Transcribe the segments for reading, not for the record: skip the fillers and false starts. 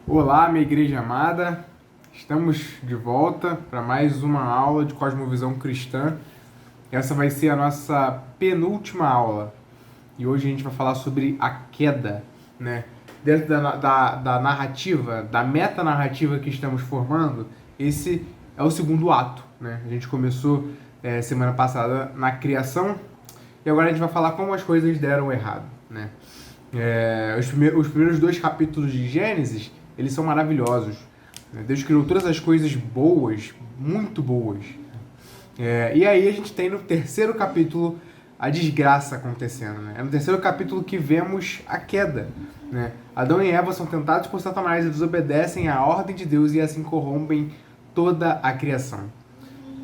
Olá, minha igreja amada. Estamos de volta para mais uma aula de Cosmovisão Cristã. Essa vai ser a nossa penúltima aula. E hoje a gente vai falar sobre a queda, né? Dentro da narrativa, da metanarrativa que estamos formando, esse é o segundo ato, né? A gente começou semana passada na criação e agora a gente vai falar como as coisas deram errado, né? Os primeiros dois capítulos de Gênesis, eles são maravilhosos. Deus criou todas as coisas boas, muito boas. E aí a gente tem no terceiro capítulo a desgraça acontecendo. Né? É no terceiro capítulo que vemos a queda. Né? Adão e Eva são tentados por Satanás e desobedecem à ordem de Deus e assim corrompem toda a criação.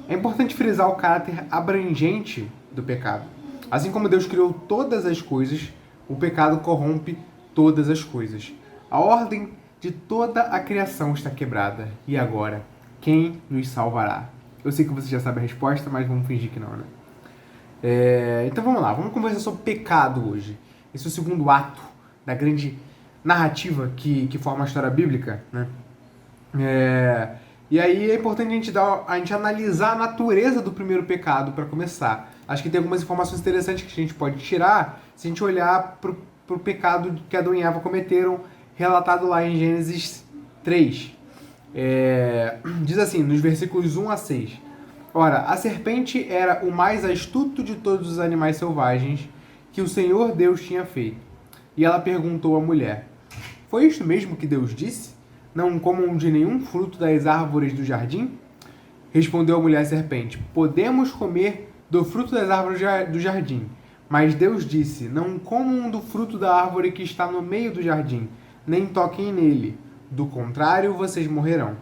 É importante frisar o caráter abrangente do pecado. Assim como Deus criou todas as coisas, o pecado corrompe todas as coisas. A ordem de toda a criação está quebrada. E agora, quem nos salvará? Eu sei que você já sabe a resposta, mas vamos fingir que não, né? Então vamos lá, vamos conversar sobre pecado hoje. Esse é o segundo ato da grande narrativa que forma a história bíblica, né? E aí é importante a gente analisar a natureza do primeiro pecado para começar. Acho que tem algumas informações interessantes que a gente pode tirar se a gente olhar para o pecado que Adão e Eva cometeram, relatado lá em Gênesis 3. Diz assim, nos versículos 1 a 6. Ora, a serpente era o mais astuto de todos os animais selvagens que o Senhor Deus tinha feito. E ela perguntou à mulher: Foi isto mesmo que Deus disse? Não comam de nenhum fruto das árvores do jardim? Respondeu a mulher serpente: Podemos comer do fruto das árvores do jardim. Mas Deus disse: Não comam do fruto da árvore que está no meio do jardim, nem toquem nele. Do contrário, vocês morrerão.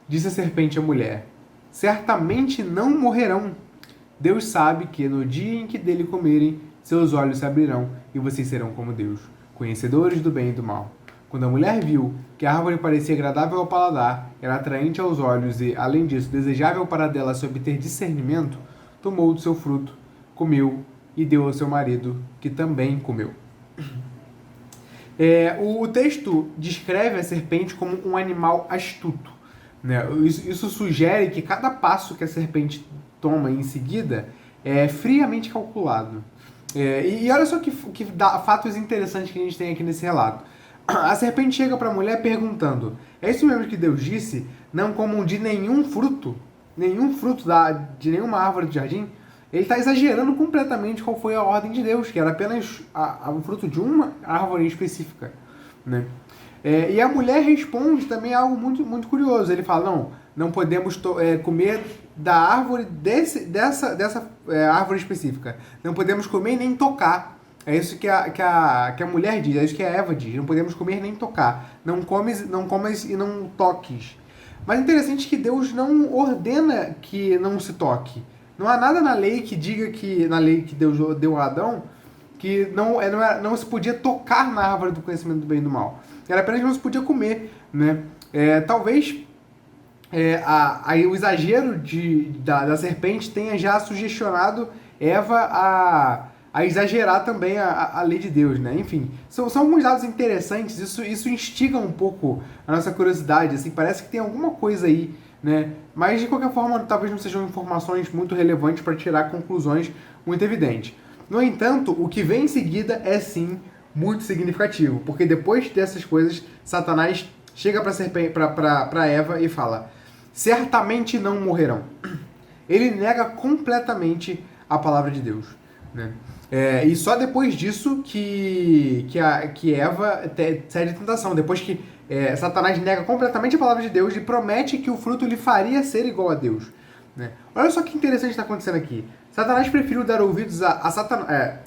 Disse a serpente à mulher: Certamente não morrerão. Deus sabe que no dia em que dele comerem, seus olhos se abrirão e vocês serão como Deus, conhecedores do bem e do mal. Quando a mulher viu que a árvore parecia agradável ao paladar, era atraente aos olhos e, além disso, desejável para dela se obter discernimento, tomou do seu fruto, comeu e deu ao seu marido, que também comeu. O texto descreve a serpente como um animal astuto. Né? Isso sugere que cada passo que a serpente toma em seguida é friamente calculado. E olha só que fatos interessantes que a gente tem aqui nesse relato. A serpente chega para a mulher perguntando: É isso mesmo que Deus disse? Não comam de nenhum fruto de nenhuma árvore do jardim? Ele está exagerando completamente qual foi a ordem de Deus, que era apenas o fruto de uma árvore específica. Né? E a mulher responde também algo muito, muito curioso. Ele fala: não podemos comer da árvore dessa árvore específica. Não podemos comer nem tocar. É isso que a mulher diz, é isso que a Eva diz. Não podemos comer nem tocar. Não comas e não toques. Mas é interessante que Deus não ordena que não se toque. Não há nada na lei que diga que, na lei que Deus deu a Adão, que não se podia tocar na árvore do conhecimento do bem e do mal. Era apenas que não se podia comer. Né? Talvez o exagero da serpente tenha já sugestionado Eva a exagerar também a lei de Deus, né? Enfim, são alguns dados interessantes, isso instiga um pouco a nossa curiosidade, assim, parece que tem alguma coisa aí, né? Mas, de qualquer forma, talvez não sejam informações muito relevantes para tirar conclusões muito evidentes. No entanto, o que vem em seguida é, sim, muito significativo, porque depois dessas coisas, Satanás chega para Eva e fala: certamente não morrerão. Ele nega completamente a palavra de Deus, né? E só depois disso que Eva cede a tentação. Depois que Satanás nega completamente a palavra de Deus e promete que o fruto lhe faria ser igual a Deus. Né? Olha só que interessante está acontecendo aqui. Satanás preferiu dar ouvidos a Satanás.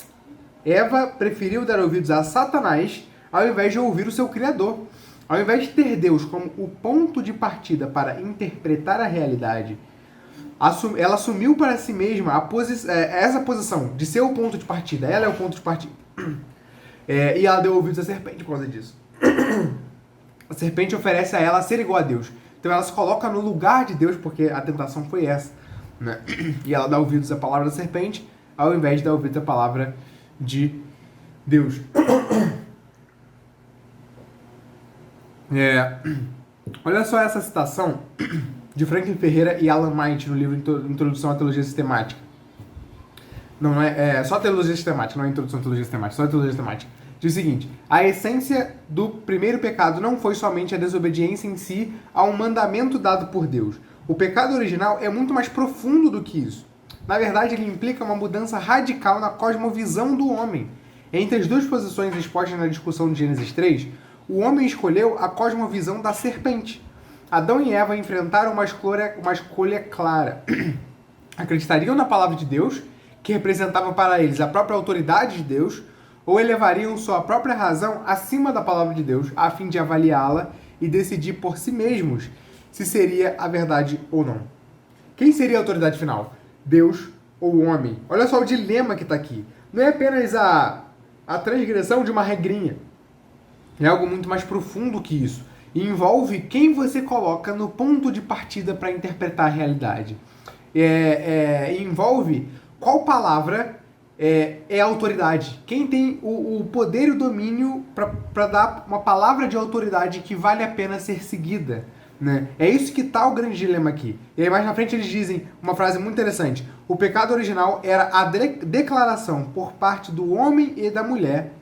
Eva preferiu dar ouvidos a Satanás ao invés de ouvir o seu Criador. Ao invés de ter Deus como o ponto de partida para interpretar a realidade, ela assumiu para si mesma essa posição de ser o ponto de partida. Ela é o ponto de partida. E ela deu ouvidos à serpente por causa disso. A serpente oferece a ela ser igual a Deus. Então ela se coloca no lugar de Deus, porque a tentação foi essa. Né? E ela dá ouvidos à palavra da serpente, ao invés de dar ouvidos à palavra de Deus. É, olha só essa citação de Franklin Ferreira e Alan White no livro Introdução à Teologia Sistemática. Não é só teologia sistemática, não é introdução à teologia sistemática, só teologia sistemática. Diz o seguinte: a essência do primeiro pecado não foi somente a desobediência em si a um mandamento dado por Deus. O pecado original é muito mais profundo do que isso. Na verdade, ele implica uma mudança radical na cosmovisão do homem. Entre as duas posições expostas na discussão de Gênesis 3, o homem escolheu a cosmovisão da serpente. Adão e Eva enfrentaram uma escolha clara. Acreditariam na palavra de Deus, que representava para eles a própria autoridade de Deus, ou elevariam sua própria razão acima da palavra de Deus, a fim de avaliá-la e decidir por si mesmos se seria a verdade ou não. Quem seria a autoridade final? Deus ou o homem? Olha só o dilema que está aqui. Não é apenas a transgressão de uma regrinha. É algo muito mais profundo que isso. E envolve quem você coloca no ponto de partida para interpretar a realidade. Envolve qual palavra é autoridade. Quem tem o poder e o domínio para dar uma palavra de autoridade que vale a pena ser seguida. Né? É isso que está o grande dilema aqui. E aí mais na frente eles dizem uma frase muito interessante. O pecado original era a declaração por parte do homem e da mulher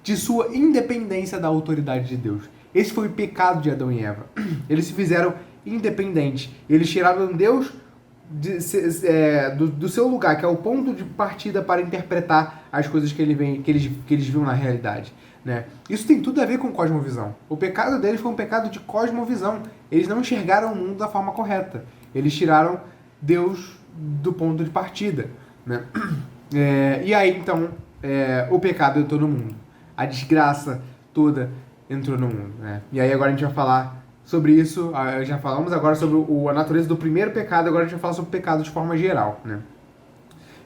de sua independência da autoridade de Deus. Esse foi o pecado de Adão e Eva. Eles se fizeram independentes. Eles tiraram Deus do seu lugar, que é o ponto de partida para interpretar as coisas que eles viam na realidade. Né? Isso tem tudo a ver com cosmovisão. O pecado deles foi um pecado de cosmovisão. Eles não enxergaram o mundo da forma correta. Eles tiraram Deus do ponto de partida. Né? E aí, então, o pecado entrou no mundo. A desgraça toda entrou no mundo. Né? E aí agora a gente vai falar sobre isso. Já falamos agora sobre a natureza do primeiro pecado, agora a gente vai falar sobre o pecado de forma geral. Né?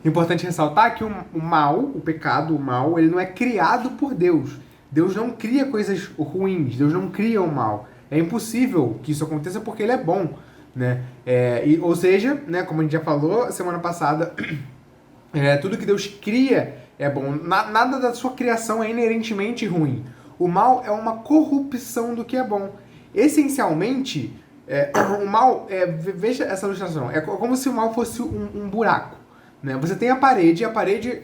Importante ressaltar que o mal, ele não é criado por Deus. Deus não cria coisas ruins, Deus não cria o mal. É impossível que isso aconteça porque ele é bom. Né? Ou seja, né, como a gente já falou semana passada, tudo que Deus cria é bom. Nada da sua criação é inerentemente ruim. O mal é uma corrupção do que é bom. Essencialmente, o mal, veja essa ilustração, é como se o mal fosse um buraco. Né? Você tem a parede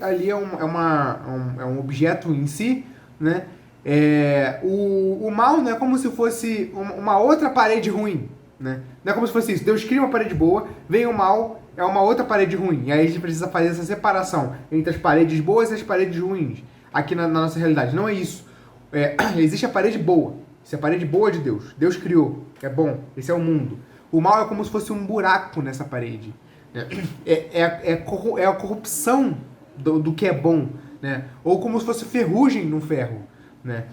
ali é um objeto em si, né? O mal não é como se fosse uma outra parede ruim. Né? Não é como se fosse isso. Deus cria uma parede boa, vem o mal, é uma outra parede ruim. E aí a gente precisa fazer essa separação entre as paredes boas e as paredes ruins. Aqui na nossa realidade. Não é isso. Existe a parede boa. Isso é a parede boa de Deus. Deus criou. É bom. Esse é o mundo. O mal é como se fosse um buraco nessa parede. É a corrupção do que é bom. Né? Ou como se fosse ferrugem no ferro. Né?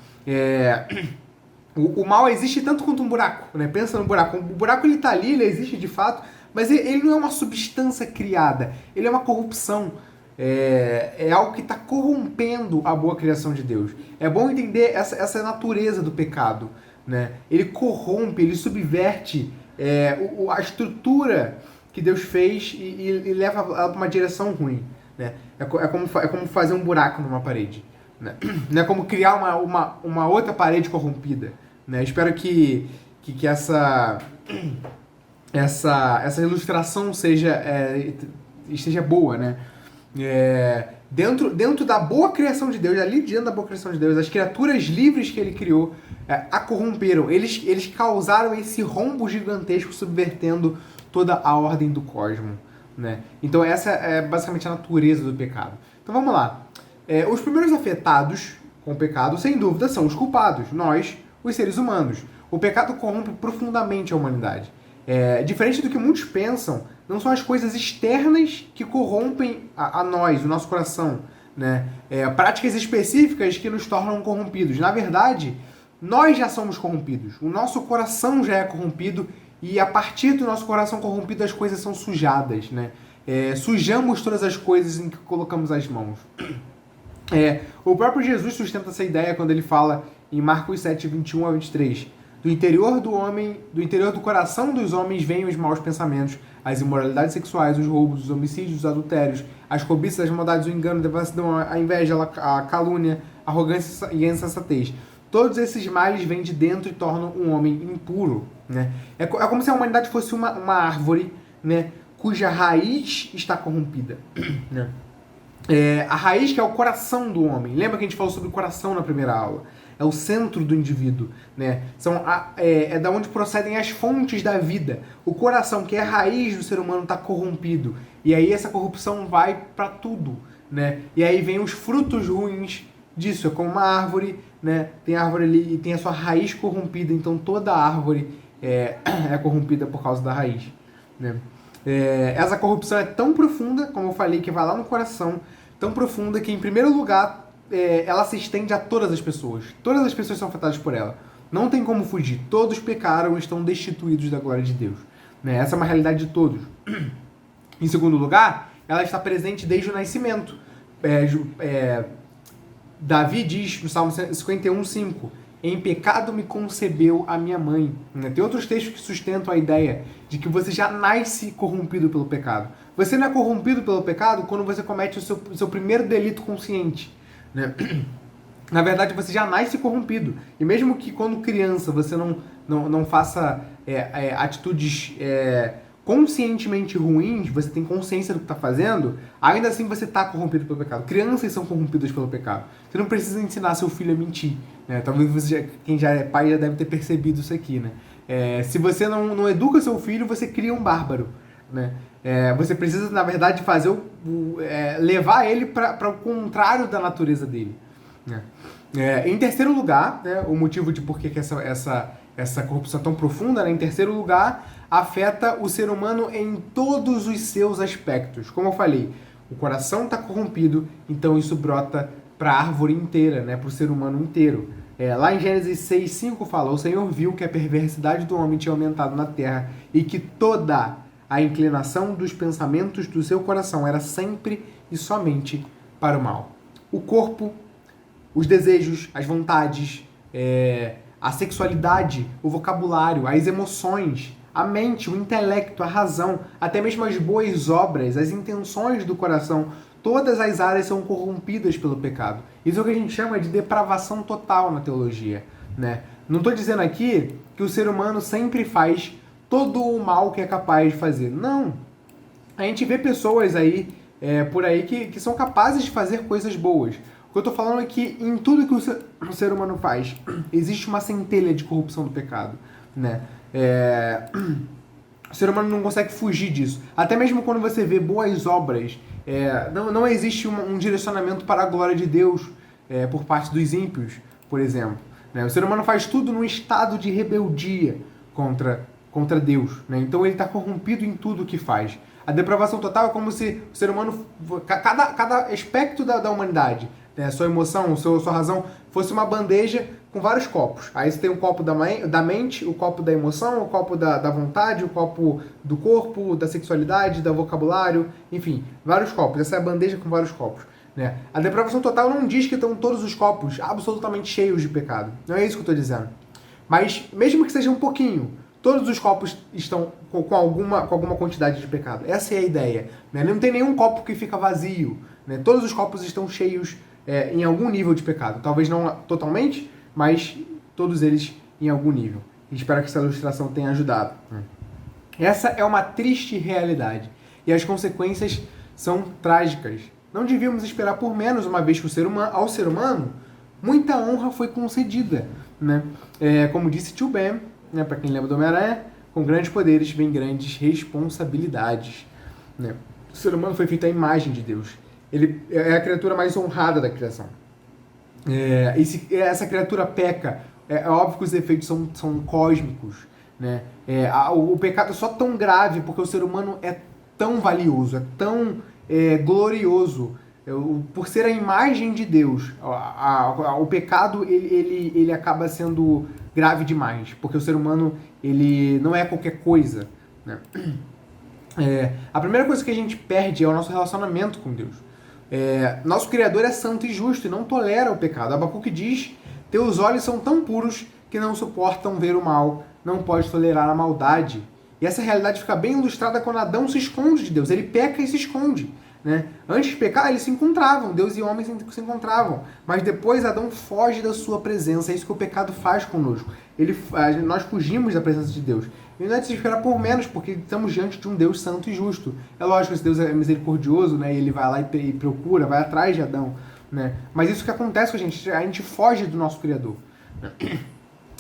O mal existe tanto quanto um buraco. Né? Pensa no buraco. O buraco ele está ali, ele existe de fato, mas ele não é uma substância criada. Ele é uma corrupção. É algo que está corrompendo a boa criação de Deus. É bom entender essa natureza do pecado. Né? Ele corrompe, ele subverte a estrutura que Deus fez e leva ela para uma direção ruim. Né? É como fazer um buraco numa parede. Né? Não é como criar uma outra parede corrompida. Né? Espero que essa ilustração esteja boa. Né? Dentro da boa criação de Deus, ali dentro da boa criação de Deus, as criaturas livres que ele criou a corromperam. Eles causaram esse rombo gigantesco, subvertendo toda a ordem do cosmos. Né? Então essa é basicamente a natureza do pecado. Então vamos lá. Os primeiros afetados com o pecado, sem dúvida, são os culpados, nós, os seres humanos. O pecado corrompe profundamente a humanidade. Diferente do que muitos pensam, não são as coisas externas que corrompem a nós, o nosso coração. Né? Práticas específicas que nos tornam corrompidos. Na verdade, nós já somos corrompidos. O nosso coração já é corrompido e a partir do nosso coração corrompido as coisas são sujadas. Né? Sujamos todas as coisas em que colocamos as mãos. O próprio Jesus sustenta essa ideia quando ele fala em Marcos 7, 21 a 23. Do interior do coração dos homens vêm os maus pensamentos, as imoralidades sexuais, os roubos, os homicídios, os adultérios, as cobiças, as maldades, o engano, a devassidão, a inveja, a calúnia, a arrogância e a insensatez. Todos esses males vêm de dentro e tornam um homem impuro, né? É como se a humanidade fosse uma árvore, né, cuja raiz está corrompida, né? A raiz que é o coração do homem. Lembra que a gente falou sobre o coração na primeira aula? É o centro do indivíduo, né? É da onde procedem as fontes da vida. O coração, que é a raiz do ser humano, está corrompido. E aí essa corrupção vai para tudo, né? E aí vem os frutos ruins disso. É como uma árvore, né? Tem a árvore ali e tem a sua raiz corrompida. Então toda árvore é corrompida por causa da raiz, né? Essa corrupção é tão profunda, como eu falei, que vai lá no coração, tão profunda que, em primeiro lugar, ela se estende a todas as pessoas. Todas as pessoas são afetadas por ela. Não tem como fugir. Todos pecaram e estão destituídos da glória de Deus, né? Essa é uma realidade de todos. Em segundo lugar, ela está presente desde o nascimento. Davi diz no Salmo 51:5: em pecado me concebeu a minha mãe. Tem outros textos que sustentam a ideia de que você já nasce corrompido pelo pecado. Você não é corrompido pelo pecado quando você comete o seu primeiro delito consciente, né? Na verdade, você já nasce corrompido. E mesmo que quando criança você não faça atitudes conscientemente ruins, você tem consciência do que está fazendo, ainda assim você está corrompido pelo pecado. Crianças são corrompidas pelo pecado. Você não precisa ensinar seu filho a mentir, né? Talvez quem já é pai já deve ter percebido isso aqui, né? Se você não educa seu filho, você cria um bárbaro, né? Você precisa, na verdade, fazer levar ele para o contrário da natureza dele, né? Em terceiro lugar, né, o motivo de por que essa corrupção é tão profunda, né? Em terceiro lugar, afeta o ser humano em todos os seus aspectos. Como eu falei, o coração está corrompido, então isso brota para a árvore inteira, né? Para o ser humano inteiro. Lá em Gênesis 6:5 fala: o Senhor viu que a perversidade do homem tinha aumentado na terra e que toda a inclinação dos pensamentos do seu coração era sempre e somente para o mal. O corpo, os desejos, as vontades, a sexualidade, o vocabulário, as emoções, a mente, o intelecto, a razão, até mesmo as boas obras, as intenções do coração, todas as áreas são corrompidas pelo pecado. Isso é o que a gente chama de depravação total na teologia, né? Não estou dizendo aqui que o ser humano sempre faz todo o mal que é capaz de fazer. Não. A gente vê pessoas aí, por aí que são capazes de fazer coisas boas. O que eu estou falando é que em tudo que o ser humano faz, existe uma centelha de corrupção do pecado, né? O ser humano não consegue fugir disso. Até mesmo quando você vê boas obras, não existe um direcionamento para a glória de Deus por parte dos ímpios, por exemplo, né? O ser humano faz tudo num estado de rebeldia contra Deus, né? Então ele está corrompido em tudo que faz. A depravação total é como se o ser humano, cada aspecto da humanidade, né, sua emoção, sua razão, fosse uma bandeja com vários copos. Aí você tem um copo da mente, o copo da emoção, o copo da vontade, o copo do corpo, da sexualidade, do vocabulário, enfim, vários copos. Essa é a bandeja com vários copos, né? A depravação total não diz que estão todos os copos absolutamente cheios de pecado. Não é isso que eu estou dizendo. Mas, mesmo que seja um pouquinho, todos os copos estão com alguma quantidade de pecado. Essa é a ideia, né? Não tem nenhum copo que fica vazio, né? Todos os copos estão cheios em algum nível de pecado. Talvez não totalmente, mas todos eles em algum nível. Espero que essa ilustração tenha ajudado. Essa é uma triste realidade. E as consequências são trágicas. Não devíamos esperar por menos, uma vez que ao ser humano muita honra foi concedida, né? Como disse Tio Ben, né, para quem lembra do Homem-Aranha, com grandes poderes vem grandes responsabilidades, né? O ser humano foi feito à imagem de Deus. Ele é a criatura mais honrada da criação. E se essa criatura peca, é óbvio que os efeitos são cósmicos, né? O pecado é só tão grave porque o ser humano é tão valioso, é tão glorioso. Por ser a imagem de Deus, o pecado ele acaba sendo grave demais, porque o ser humano ele não é qualquer coisa, né? A primeira coisa que a gente perde é o nosso relacionamento com Deus. Nosso Criador é santo e justo e não tolera o pecado. Abacuque diz: teus olhos são tão puros que não suportam ver o mal, não pode tolerar a maldade. E essa realidade fica bem ilustrada quando Adão se esconde de Deus. Ele peca e se esconde. né? Antes de pecar, eles se encontravam, Deus e homens se encontravam. Mas depois Adão foge da sua presença. É isso que o pecado faz conosco. Nós fugimos da presença de Deus. E não é de se esperar por menos, porque estamos diante de um Deus santo e justo. É lógico que esse Deus é misericordioso, né? E ele vai lá e procura, vai atrás de Adão, né? Mas isso que acontece com a gente foge do nosso Criador.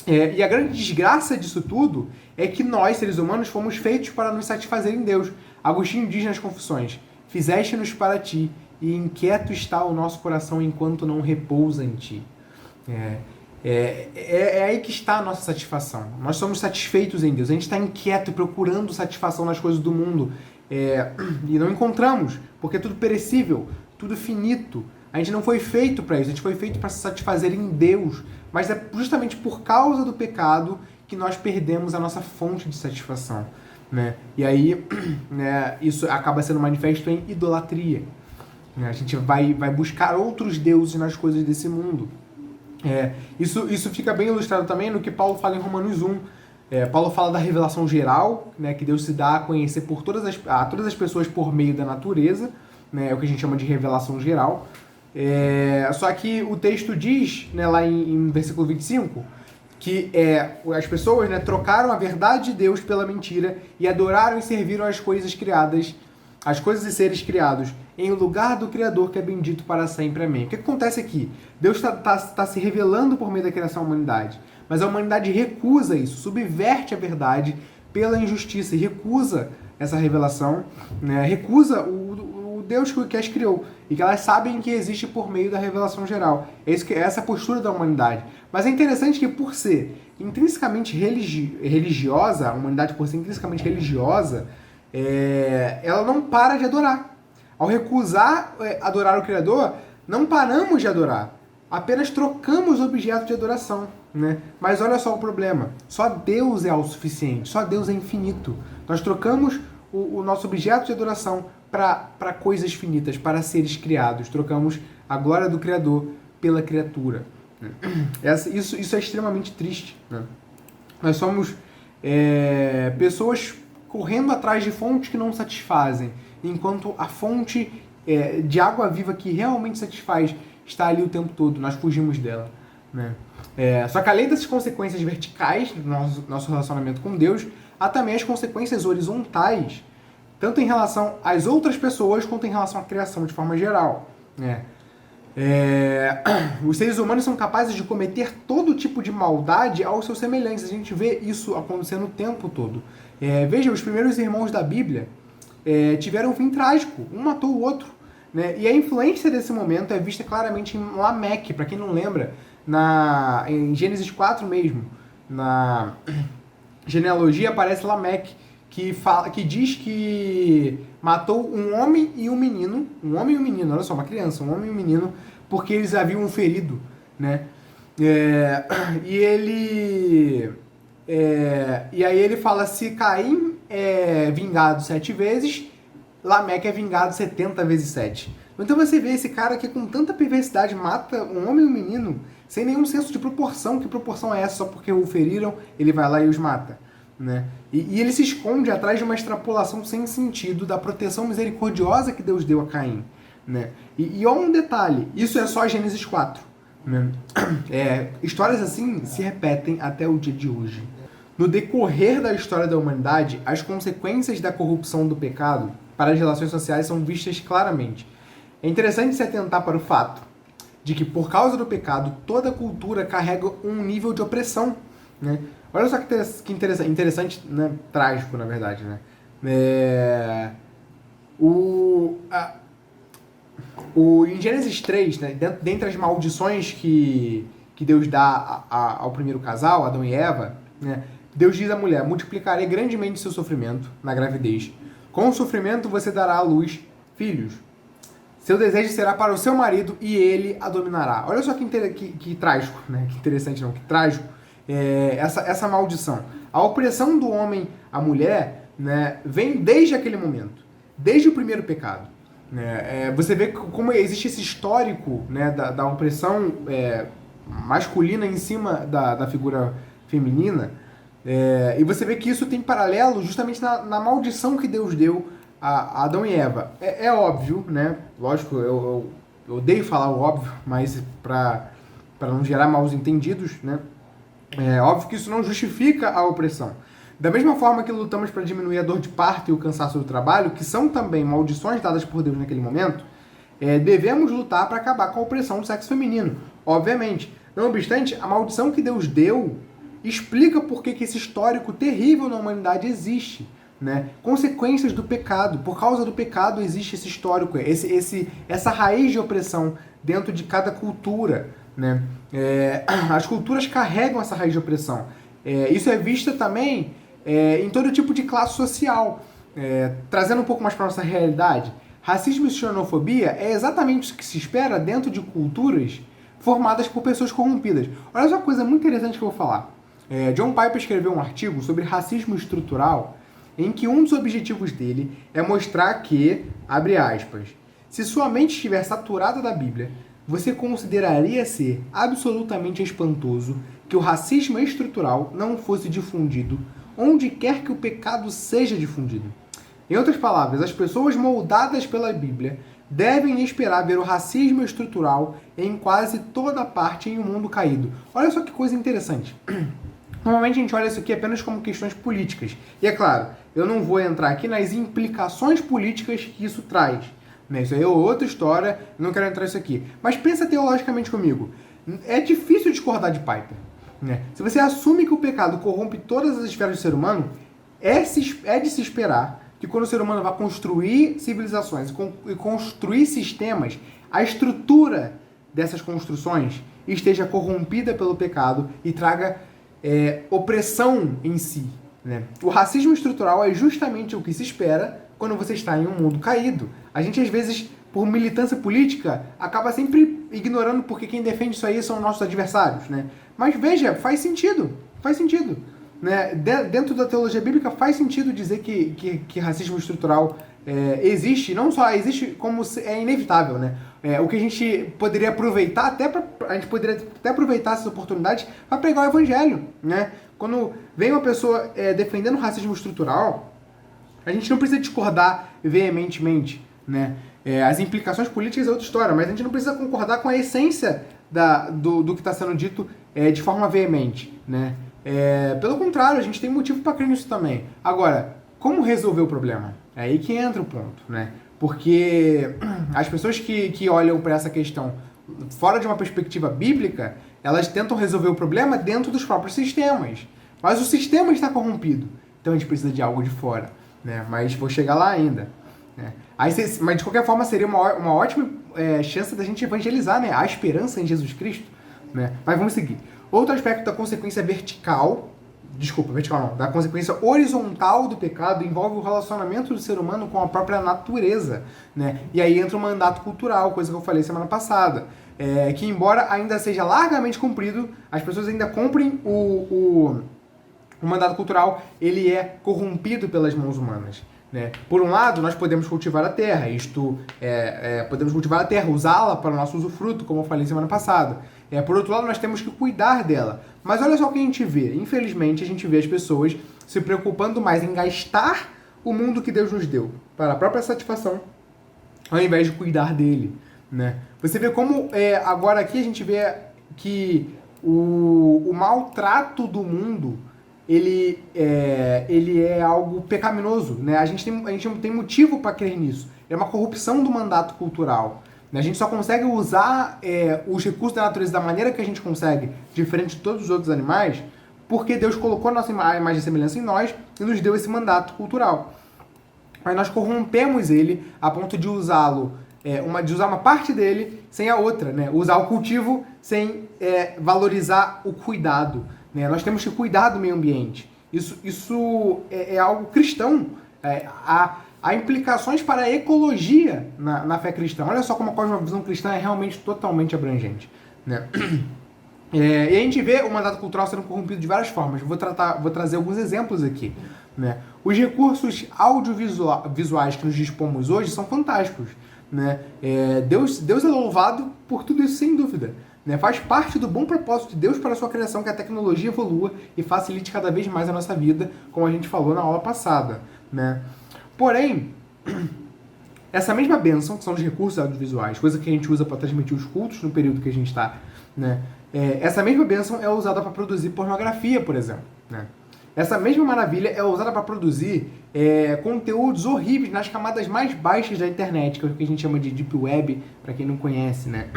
E a grande desgraça disso tudo é que nós, seres humanos, fomos feitos para nos satisfazer em Deus. Agostinho diz nas Confissões: fizeste-nos para ti, e inquieto está o nosso coração enquanto não repousa em ti. É aí que está a nossa satisfação. Nós somos satisfeitos em Deus. A gente está inquieto, procurando satisfação nas coisas do mundo. E não encontramos, porque é tudo perecível, tudo finito. A gente não foi feito para isso. A gente foi feito para se satisfazer em Deus. Mas é justamente por causa do pecado que nós perdemos a nossa fonte de satisfação, né? E aí, né, isso acaba sendo manifesto em idolatria. A gente vai buscar outros deuses nas coisas desse mundo. Isso fica bem ilustrado também no que Paulo fala em Romanos 1. Paulo fala da revelação geral, né, que Deus se dá a conhecer a todas as pessoas por meio da natureza, né, é o que a gente chama de revelação geral. Só que o texto diz, né, lá em versículo 25, que as pessoas, né, trocaram a verdade de Deus pela mentira e adoraram e serviram as coisas criadas, as coisas e seres criados, em lugar do Criador, que é bendito para sempre. Amém. O que acontece aqui? Deus está se revelando por meio da criação da humanidade, mas a humanidade recusa isso, subverte a verdade pela injustiça e recusa essa revelação, né, recusa o Deus que as criou e que elas sabem que existe por meio da revelação geral. Essa é a postura da humanidade. Mas é interessante que, por ser intrinsecamente religiosa, a humanidade, por ser intrinsecamente religiosa, ela não para de adorar. Ao recusar adorar o Criador, não paramos de adorar, apenas trocamos objeto de adoração, né? Mas olha só o problema: só Deus é autossuficiente, só Deus é infinito. Nós trocamos o nosso objeto de adoração para coisas finitas, para seres criados. Trocamos a glória do Criador pela criatura. Isso é extremamente triste, né? Nós somos pessoas correndo atrás de fontes que não satisfazem, enquanto a fonte de água viva que realmente satisfaz está ali o tempo todo. Nós fugimos dela, né? Só que além dessas consequências verticais do nosso relacionamento com Deus, há também as consequências horizontais, tanto em relação às outras pessoas quanto em relação à criação de forma geral, né? Os seres humanos são capazes de cometer todo tipo de maldade aos seus semelhantes. A gente vê isso acontecendo o tempo todo. Veja, os primeiros irmãos da Bíblia tiveram um fim trágico. Um matou o outro, né? E a influência desse momento é vista claramente em Lameque. Para quem não lembra, em Gênesis 4 mesmo, na genealogia aparece Lameque, que diz que matou um homem e um menino, olha só, uma criança, um homem e um menino, porque eles haviam ferido, né? E aí ele fala: se Caim é vingado 7 vezes, Lameque é vingado 70 vezes 7. Então você vê esse cara que com tanta perversidade mata um homem e um menino, sem nenhum senso de proporção. Que proporção é essa? Só porque o feriram, ele vai lá e os mata, né? E ele se esconde atrás de uma extrapolação sem sentido da proteção misericordiosa que Deus deu a Caim, né? E olha um detalhe: isso é só Gênesis 4, né? Histórias assim se repetem até o dia de hoje. No decorrer da história da humanidade, as consequências da corrupção do pecado para as relações sociais são vistas claramente. É interessante se atentar para o fato de que, por causa do pecado, toda cultura carrega um nível de opressão, né? Olha só que interessante, né? Trágico, na verdade, né? Em Gênesis 3, né, dentre as maldições que Deus dá ao primeiro casal, Adão e Eva, né, Deus diz à mulher: multiplicarei grandemente seu sofrimento na gravidez. Com o sofrimento você dará à luz filhos. Seu desejo será para o seu marido e ele a dominará. Olha só que trágico, né? Que interessante não, que trágico. Essa maldição. A opressão do homem à mulher, né, vem desde aquele momento, desde o primeiro pecado. Você vê como existe esse histórico, né, da opressão masculina em cima da figura feminina, e você vê que isso tem paralelo justamente na maldição que Deus deu a Adão e Eva. É óbvio, né? Lógico, eu odeio falar o óbvio, mas para não gerar maus entendidos, né? É óbvio que isso não justifica a opressão. Da mesma forma que lutamos para diminuir a dor de parto e o cansaço do trabalho, que são também maldições dadas por Deus naquele momento, devemos lutar para acabar com a opressão do sexo feminino. Obviamente. Não obstante, a maldição que Deus deu explica por que esse histórico terrível na humanidade existe. Né? Consequências do pecado. Por causa do pecado existe esse histórico, essa raiz de opressão dentro de cada cultura. Né? As culturas carregam essa raiz de opressão. Isso é visto também em todo tipo de classe social. Trazendo um pouco mais para a nossa realidade, racismo e xenofobia é exatamente o que se espera dentro de culturas formadas por pessoas corrompidas. Olha só uma coisa muito interessante que eu vou falar. John Piper escreveu um artigo sobre racismo estrutural em que um dos objetivos dele é mostrar que, abre aspas, se sua mente estiver saturada da Bíblia, você consideraria ser absolutamente espantoso que o racismo estrutural não fosse difundido onde quer que o pecado seja difundido. Em outras palavras, as pessoas moldadas pela Bíblia devem esperar ver o racismo estrutural em quase toda parte em um mundo caído. Olha só que coisa interessante. Normalmente a gente olha isso aqui apenas como questões políticas. E é claro, eu não vou entrar aqui nas implicações políticas que isso traz. Isso aí é outra história, não quero entrar nisso aqui. Mas pensa teologicamente comigo. É difícil discordar de Piper. Se você assume que o pecado corrompe todas as esferas do ser humano, é de se esperar que quando o ser humano vai construir civilizações e construir sistemas, a estrutura dessas construções esteja corrompida pelo pecado e traga opressão em si. Né? O racismo estrutural é justamente o que se espera quando você está em um mundo caído. A gente, às vezes, por militância política, acaba sempre ignorando porque quem defende isso aí são nossos adversários. Né? Mas veja, faz sentido. Faz sentido. Né? Dentro da teologia bíblica faz sentido dizer que racismo estrutural existe, não só existe, como é inevitável, né? O que a gente poderia aproveitar, a gente poderia até aproveitar essas oportunidades para pregar o evangelho, né? Quando vem uma pessoa defendendo o racismo estrutural, a gente não precisa discordar veementemente, né? As implicações políticas é outra história, mas a gente não precisa concordar com a essência do que está sendo dito de forma veemente, né? Pelo contrário, a gente tem motivo para crer nisso também. Agora, como resolver o problema? É aí que entra o ponto, né? Porque as pessoas que olham para essa questão fora de uma perspectiva bíblica, elas tentam resolver o problema dentro dos próprios sistemas. Mas o sistema está corrompido. Então a gente precisa de algo de fora, né? Mas vou chegar lá ainda. Né? Mas de qualquer forma seria uma ótima chance da gente evangelizar, né? A esperança em Jesus Cristo. Né? Mas vamos seguir. Outro aspecto da consequência da consequência horizontal do pecado envolve o relacionamento do ser humano com a própria natureza, né? E aí entra o mandato cultural, coisa que eu falei semana passada, que embora ainda seja largamente cumprido, as pessoas ainda cumprem o mandato cultural, ele é corrompido pelas mãos humanas. Né? Por um lado, nós podemos cultivar a terra, usá-la para o nosso usufruto, como eu falei semana passada. Por outro lado, nós temos que cuidar dela. Mas olha só o que a gente vê. Infelizmente, a gente vê as pessoas se preocupando mais em gastar o mundo que Deus nos deu para a própria satisfação, ao invés de cuidar dele. Né? Você vê como, agora aqui a gente vê que o maltrato do mundo ele é algo pecaminoso, né? A gente tem motivo para crer nisso. É uma corrupção do mandato cultural. A gente só consegue usar os recursos da natureza da maneira que a gente consegue, diferente de todos os outros animais, porque Deus colocou a nossa imagem e semelhança em nós e nos deu esse mandato cultural. Mas nós corrompemos ele a ponto de usá-lo, de usar uma parte dele sem a outra, né? Usar o cultivo sem valorizar o cuidado. Né? Nós temos que cuidar do meio ambiente. Isso é algo cristão. Há implicações para a ecologia na fé cristã. Olha só como a cosmovisão cristã é realmente totalmente abrangente. Né? E a gente vê o mandato cultural sendo corrompido de várias formas. Vou trazer alguns exemplos aqui. Né? Os recursos audiovisuais que nos dispomos hoje são fantásticos. Né? Deus é louvado por tudo isso, sem dúvida. Né? Faz parte do bom propósito de Deus para a sua criação que a tecnologia evolua e facilite cada vez mais a nossa vida, como a gente falou na aula passada. Né? Porém, essa mesma bênção, que são os recursos audiovisuais, coisa que a gente usa para transmitir os cultos no período que a gente está, né? Essa mesma bênção é usada para produzir pornografia, por exemplo, né? Essa mesma maravilha é usada para produzir conteúdos horríveis nas camadas mais baixas da internet, que é o que a gente chama de Deep Web, para quem não conhece, né?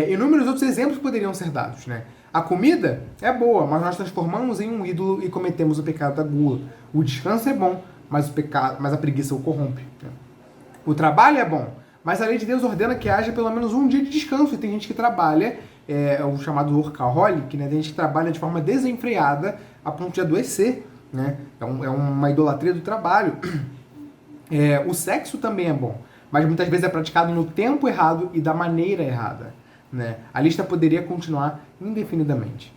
Inúmeros outros exemplos poderiam ser dados, né? A comida é boa, mas nós transformamos em um ídolo e cometemos o pecado da gula. O descanso é bom, mas a preguiça o corrompe, né? O trabalho é bom, mas a lei de Deus ordena que haja pelo menos um dia de descanso. E tem gente que trabalha, o chamado workaholic, né? Tem gente que trabalha de forma desenfreada a ponto de adoecer, né? É uma idolatria do trabalho. O sexo também é bom, mas muitas vezes é praticado no tempo errado e da maneira errada, né? A lista poderia continuar indefinidamente.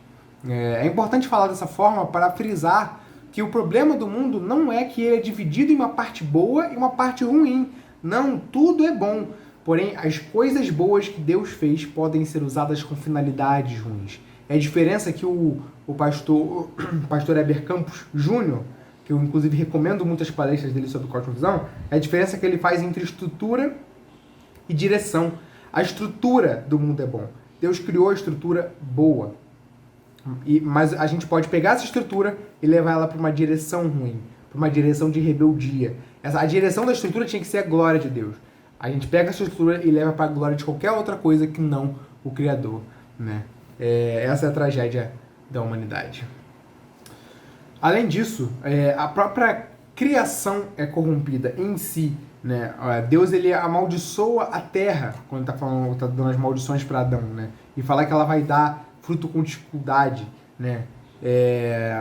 É importante falar dessa forma para frisar que o problema do mundo não é que ele é dividido em uma parte boa e uma parte ruim. Não, tudo é bom. Porém, as coisas boas que Deus fez podem ser usadas com finalidades ruins. É a diferença que o pastor Heber Campos Júnior, que eu inclusive recomendo muitas palestras dele sobre cosmovisão, é a diferença que ele faz entre estrutura e direção. A estrutura do mundo é bom. Deus criou a estrutura boa. Mas a gente pode pegar essa estrutura e levar ela para uma direção ruim, para uma direção de rebeldia. A direção da estrutura tinha que ser a glória de Deus. A gente pega essa estrutura e leva para a glória de qualquer outra coisa que não o Criador, né? Essa é a tragédia da humanidade. Além disso, a própria criação é corrompida em si, né? Deus ele amaldiçoa a terra quando tá dando as maldições para Adão, né? E fala que ela vai dar fruto com dificuldade, né?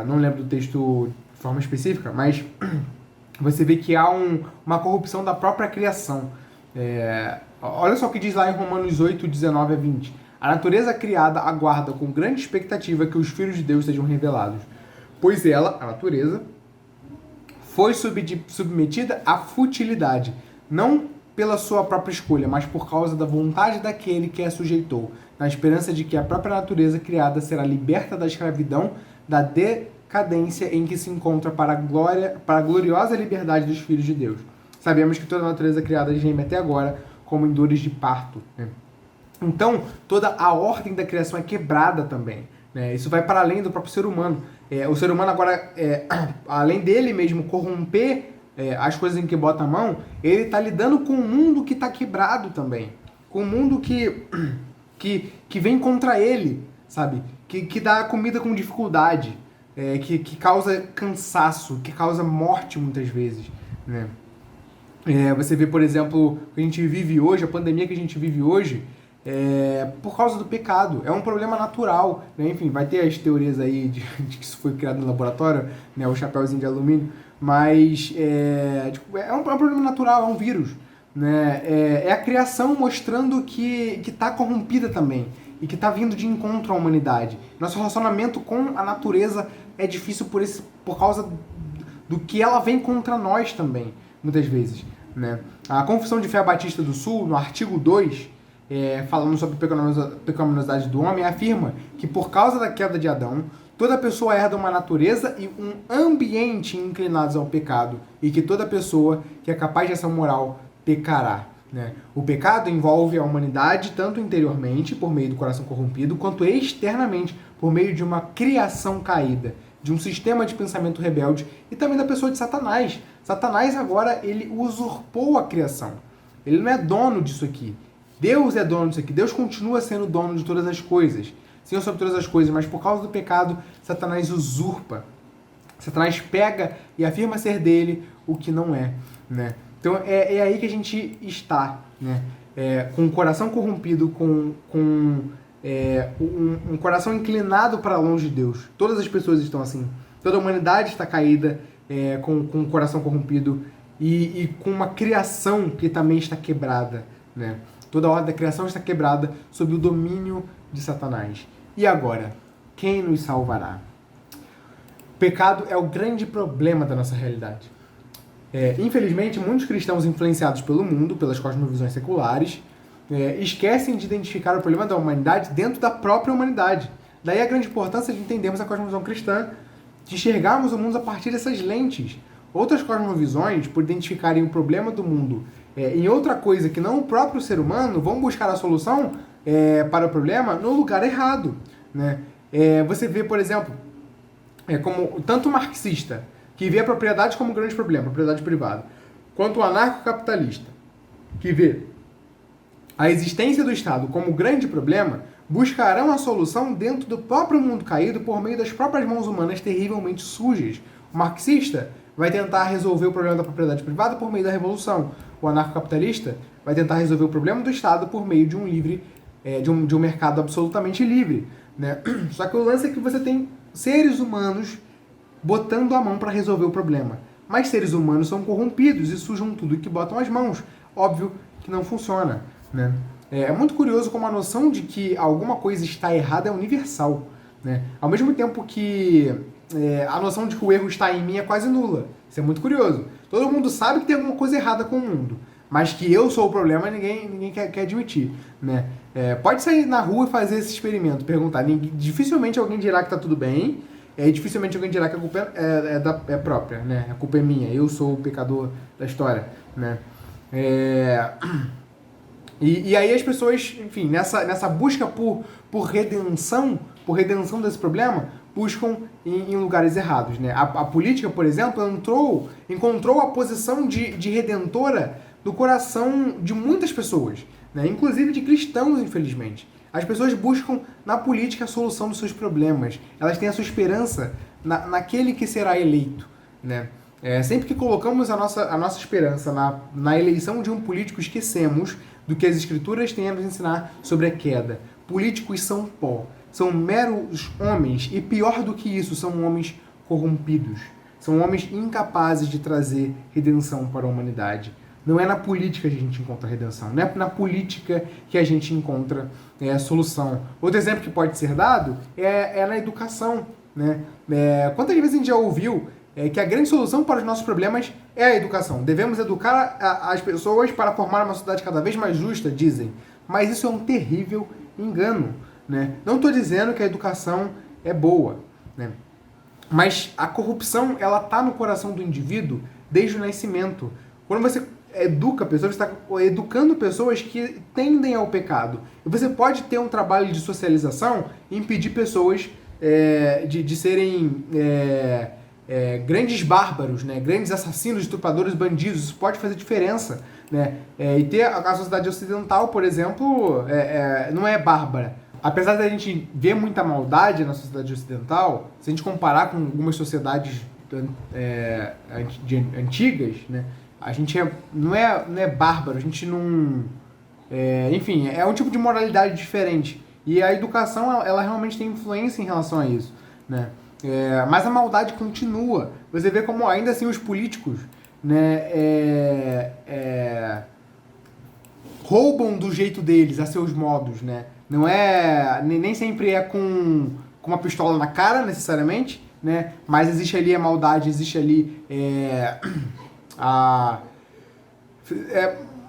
Não lembro do texto de forma específica, mas você vê que há uma corrupção da própria criação. Olha só o que diz lá em Romanos 8, 19 a 20. A natureza criada aguarda com grande expectativa que os filhos de Deus sejam revelados, pois ela, a natureza, foi submetida à futilidade, não pela sua própria escolha, mas por causa da vontade daquele que a sujeitou, na esperança de que a própria natureza criada será liberta da escravidão, da decadência em que se encontra para a gloriosa liberdade dos filhos de Deus. Sabemos que toda a natureza criada geme até agora como em dores de parto, né? Então, toda a ordem da criação é quebrada também, né? Isso vai para além do próprio ser humano. O ser humano agora, além dele mesmo corromper as coisas em que bota a mão, ele está lidando com um mundo que está quebrado também. Com um mundo que vem contra ele, sabe? Que dá comida com dificuldade, que causa cansaço, que causa morte muitas vezes, né? Você vê, por exemplo, o que a gente vive hoje, a pandemia que a gente vive hoje, por causa do pecado. É um problema natural, né? Enfim, vai ter as teorias aí de que isso foi criado no laboratório, né? O chapéuzinho de alumínio, mas é um problema natural, é um vírus, né? É a criação mostrando que está corrompida também e que está vindo de encontro à humanidade. Nosso relacionamento com a natureza é difícil por causa do que ela vem contra nós também, muitas vezes, né? A Confissão de Fé Batista do Sul, no artigo 2, falando sobre a pecaminosidade do homem, afirma que por causa da queda de Adão, toda pessoa herda uma natureza e um ambiente inclinados ao pecado, e que toda pessoa que é capaz de ação moral pecará, né? O pecado envolve a humanidade tanto interiormente, por meio do coração corrompido, quanto externamente, por meio de uma criação caída, de um sistema de pensamento rebelde e também da pessoa de Satanás. Satanás agora, ele usurpou a criação. Ele não é dono disso aqui. Deus é dono disso aqui. Deus continua sendo dono de todas as coisas. Senhor sobre todas as coisas, mas por causa do pecado, Satanás usurpa. Satanás pega e afirma ser dele o que não é, né? Então é aí que a gente está, né? Com o coração corrompido, com um coração inclinado para longe de Deus. Todas as pessoas estão assim. Toda a humanidade está caída, com o coração corrompido e com uma criação que também está quebrada, né? Toda a ordem da criação está quebrada sob o domínio de Satanás. E agora, quem nos salvará? O pecado é o grande problema da nossa realidade. Infelizmente, muitos cristãos influenciados pelo mundo, pelas cosmovisões seculares, esquecem de identificar o problema da humanidade dentro da própria humanidade. Daí a grande importância de entendermos a cosmovisão cristã, de enxergarmos o mundo a partir dessas lentes. outras cosmovisões, por identificarem o problema do mundo em outra coisa que não o próprio ser humano, vão buscar a solução para o problema no lugar errado, né? Você vê, por exemplo, como tanto o marxista, que vê a propriedade como um grande problema, propriedade privada, quanto o anarcocapitalista, que vê a existência do Estado como grande problema, buscarão a solução dentro do próprio mundo caído por meio das próprias mãos humanas terrivelmente sujas. O marxista vai tentar resolver o problema da propriedade privada por meio da revolução. O anarcocapitalista vai tentar resolver o problema do Estado por meio de um mercado absolutamente livre, né? Só que o lance é que você tem seres humanos botando a mão para resolver o problema. Mas seres humanos são corrompidos e sujam tudo que botam as mãos. Óbvio que não funciona, né? É muito curioso como a noção de que alguma coisa está errada é universal, né? Ao mesmo tempo que a noção de que o erro está em mim é quase nula. Isso é muito curioso. Todo mundo sabe que tem alguma coisa errada com o mundo, mas que eu sou o problema ninguém quer admitir, né? Pode sair na rua e fazer esse experimento, perguntar. Dificilmente alguém dirá que está tudo bem, dificilmente alguém dirá que a culpa é própria, né? A culpa é minha, eu sou o pecador da história, né? E aí as pessoas, enfim, nessa busca por redenção desse problema, buscam em lugares errados, né? A política, por exemplo, encontrou a posição de redentora do coração de muitas pessoas, né? Inclusive de cristãos, infelizmente. As pessoas buscam na política a solução dos seus problemas. Elas têm a sua esperança naquele que será eleito, né? Sempre que colocamos a nossa esperança na eleição de um político, esquecemos do que as escrituras têm a nos ensinar sobre a queda. Políticos são pó, são meros homens, e pior do que isso, são homens corrompidos. São homens incapazes de trazer redenção para a humanidade. Não é na política que a gente encontra redenção, não é na política que a gente encontra solução. Outro exemplo que pode ser dado é na educação, né? Quantas vezes a gente já ouviu que a grande solução para os nossos problemas é a educação. Devemos educar as pessoas para formar uma sociedade cada vez mais justa, dizem. Mas isso é um terrível engano, né? Não estou dizendo que a educação é boa, né? Mas a corrupção, ela está no coração do indivíduo desde o nascimento. Quando você educa pessoas, você está educando pessoas que tendem ao pecado. E você pode ter um trabalho de socialização e impedir pessoas de serem grandes bárbaros, né? Grandes assassinos, estupradores, bandidos. Isso pode fazer diferença, né? E ter a sociedade ocidental, por exemplo, não é bárbara. Apesar da gente ver muita maldade na sociedade ocidental, se a gente comparar com algumas sociedades antigas, né? A gente não é bárbaro, a gente não... enfim, é um tipo de moralidade diferente. E a educação, ela realmente tem influência em relação a isso, né? Mas a maldade continua. Você vê como ainda assim os políticos, né, roubam do jeito deles, a seus modos, né? Não nem sempre é com uma pistola na cara, necessariamente, né? Mas existe ali a maldade, existe ali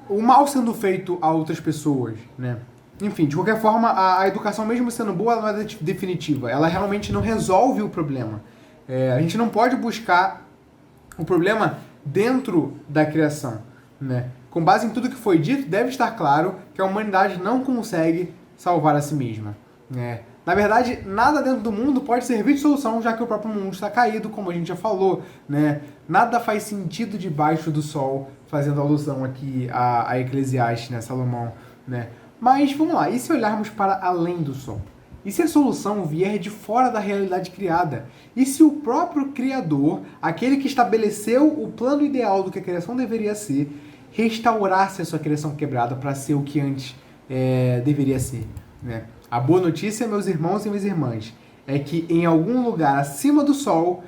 o mal sendo feito a outras pessoas, né? Enfim, de qualquer forma, a educação, mesmo sendo boa, ela não é definitiva. Ela realmente não resolve o problema. A gente não pode buscar o problema dentro da criação, né? Com base em tudo que foi dito, deve estar claro que a humanidade não consegue salvar a si mesma, né? Na verdade, nada dentro do mundo pode servir de solução, já que o próprio mundo está caído, como a gente já falou, né? Nada faz sentido debaixo do sol, fazendo alusão aqui a Eclesiastes, né? Salomão, né? Mas vamos lá, e se olharmos para além do sol? E se a solução vier de fora da realidade criada? E se o próprio Criador, aquele que estabeleceu o plano ideal do que a criação deveria ser, restaurasse a sua criação quebrada para ser o que antes deveria ser, né? A boa notícia, meus irmãos e minhas irmãs, é que em algum lugar acima do sol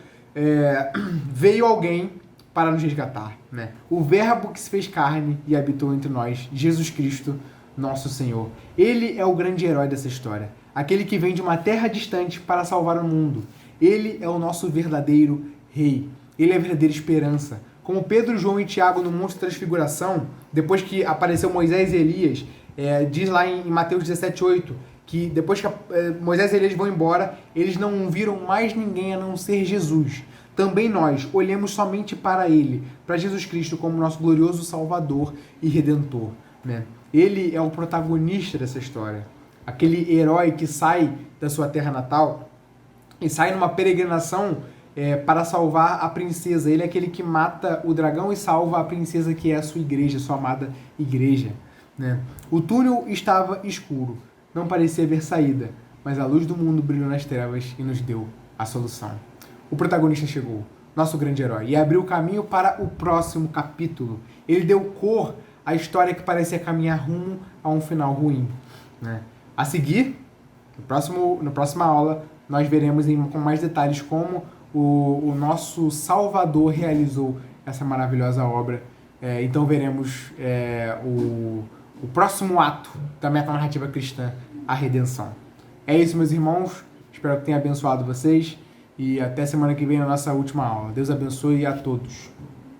veio alguém para nos resgatar, né? O Verbo que se fez carne e habitou entre nós, Jesus Cristo, nosso Senhor. Ele é o grande herói dessa história. Aquele que vem de uma terra distante para salvar o mundo. Ele é o nosso verdadeiro rei. Ele é a verdadeira esperança. Como Pedro, João e Tiago no Monte da Transfiguração, depois que apareceu Moisés e Elias, diz lá em Mateus 17:8, que depois que Moisés e Elias vão embora, eles não viram mais ninguém a não ser Jesus, também nós olhemos somente para Ele, para Jesus Cristo como nosso glorioso Salvador e Redentor, né? Ele é o protagonista dessa história. Aquele herói que sai da sua terra natal e sai numa peregrinação para salvar a princesa. Ele é aquele que mata o dragão e salva a princesa, que é a sua igreja, sua amada igreja, né? O túnel estava escuro, não parecia haver saída, mas a luz do mundo brilhou nas trevas e nos deu a solução. O protagonista chegou, nosso grande herói, e abriu o caminho para o próximo capítulo. Ele deu cor à história que parecia caminhar rumo a um final ruim, né? A seguir, na próxima aula, nós veremos com mais detalhes como o nosso Salvador realizou essa maravilhosa obra. Então veremos o próximo ato da metanarrativa cristã, a redenção. É isso, meus irmãos. Espero que tenha abençoado vocês. E até semana que vem na nossa última aula. Deus abençoe a todos.